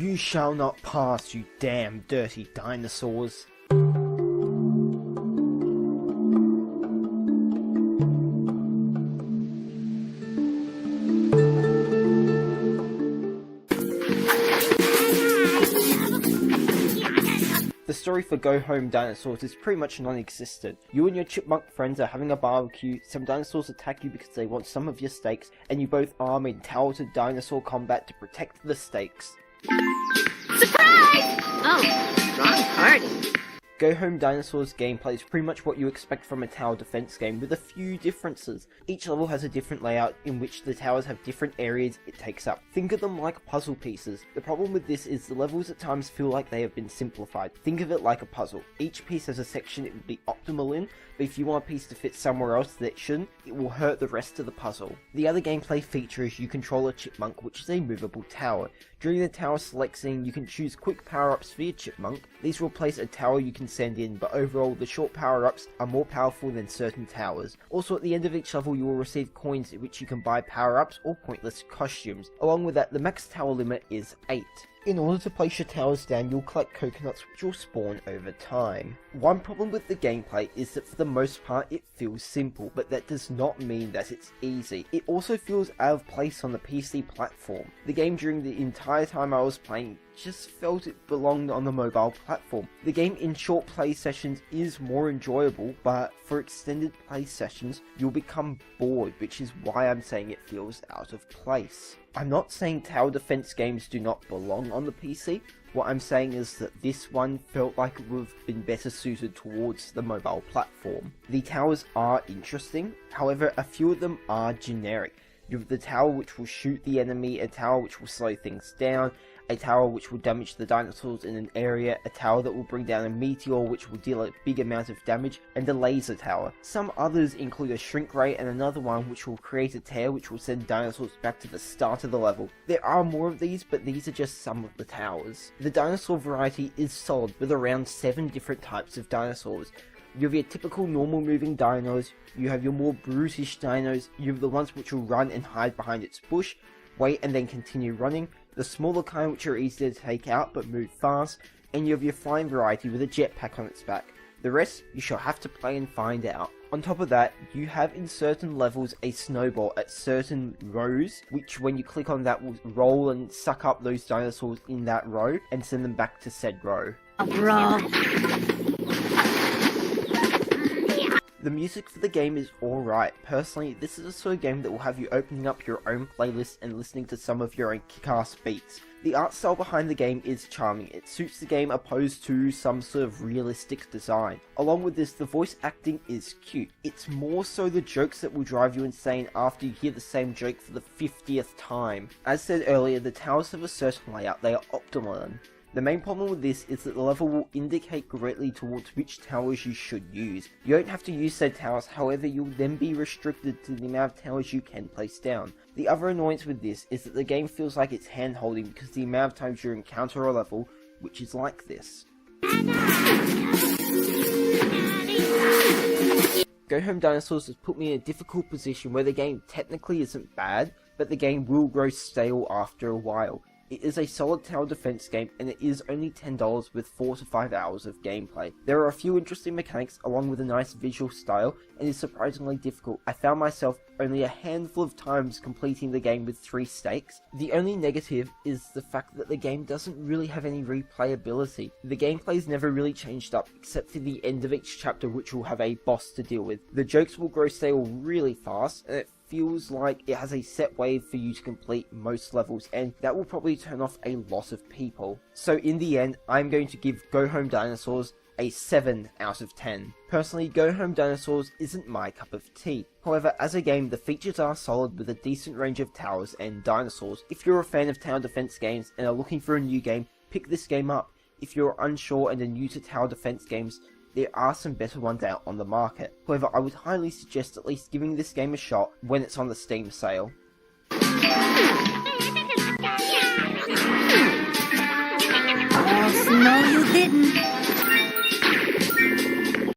You shall not pass, you damn dirty dinosaurs. The story for Go Home Dinosaurs is pretty much non-existent. You and your chipmunk friends are having a barbecue, some dinosaurs attack you because they want some of your steaks, and you both arm in tower to dinosaur combat to protect the steaks. Surprise! Oh, wrong party. Go Home Dinosaurs gameplay is pretty much what you expect from a tower defense game, with a few differences. Each level has a different layout in which the towers have different areas it takes up. Think of them like puzzle pieces. The problem with this is the levels at times feel like they have been simplified. Think of it like a puzzle. Each piece has a section it would be optimal in, but if you want a piece to fit somewhere else that it shouldn't, it will hurt the rest of the puzzle. The other gameplay feature is you control a chipmunk, which is a movable tower. During the tower select scene, you can choose quick power-ups for your chipmunk. These will replace a tower you can send in, but overall the short power-ups are more powerful than certain towers. Also, at the end of each level you will receive coins in which you can buy power-ups or pointless costumes. Along with that, the max tower limit is 8. In order to place your towers down, you'll collect coconuts which will spawn over time. One problem with the gameplay is that for the most part it feels simple, but that does not mean that it's easy. It also feels out of place on the PC platform. The game during the entire time I was playing just felt it belonged on the mobile platform. The game in short play sessions is more enjoyable, but for extended play sessions you'll become bored, which is why I'm saying it feels out of place. I'm not saying tower defense games do not belong on the PC. What I'm saying is that this one felt like it would have been better suited towards the mobile platform. The towers are interesting, however a few of them are generic. You have the tower which will shoot the enemy, a tower which will slow things down, a tower which will damage the dinosaurs in an area, a tower that will bring down a meteor which will deal a big amount of damage, and a laser tower. Some others include a shrink ray and another one which will create a tear which will send dinosaurs back to the start of the level. There are more of these, but these are just some of the towers. The dinosaur variety is solid, with around 7 different types of dinosaurs. You have your typical normal moving dinos, you have your more brutish dinos, you have the ones which will run and hide behind its bush, wait and then continue running, the smaller kind which are easier to take out but move fast, and you have your flying variety with a jetpack on its back. The rest you shall have to play and find out. On top of that, you have in certain levels a snowball at certain rows, which when you click on that will roll and suck up those dinosaurs in that row and send them back to said row. The music for the game is alright. Personally, this is a sort of game that will have you opening up your own playlist and listening to some of your own kick-ass beats. The art style behind the game is charming. It suits the game opposed to some sort of realistic design. Along with this, the voice acting is cute. It's more so the jokes that will drive you insane after you hear the same joke for the 50th time. As said earlier, the towers have a certain layout. They are optimal in. The main problem with this is that the level will indicate greatly towards which towers you should use. You don't have to use said towers, however you'll then be restricted to the amount of towers you can place down. The other annoyance with this is that the game feels like it's hand-holding because the amount of times you encounter a level which is like this. Go Home Dinosaurs has put me in a difficult position where the game technically isn't bad, but the game will grow stale after a while. It is a solid tower defense game, and it is only $10 with 4 to 5 hours of gameplay. There are a few interesting mechanics along with a nice visual style, and is surprisingly difficult. I found myself only a handful of times completing the game with 3 stakes. The only negative is the fact that the game doesn't really have any replayability. The gameplay's never really changed up, except for the end of each chapter which will have a boss to deal with. The jokes will grow stale really fast, and it feels like it has a set way for you to complete most levels, and that will probably turn off a lot of people. So in the end, I'm going to give Go Home Dinosaurs a 7 out of 10. Personally, Go Home Dinosaurs isn't my cup of tea. However, as a game, the features are solid with a decent range of towers and dinosaurs. If you're a fan of tower defense games and are looking for a new game, pick this game up. If you're unsure and are new to tower defense games, there are some better ones out on the market. However, I would highly suggest at least giving this game a shot when it's on the Steam sale. Oh, no you didn't.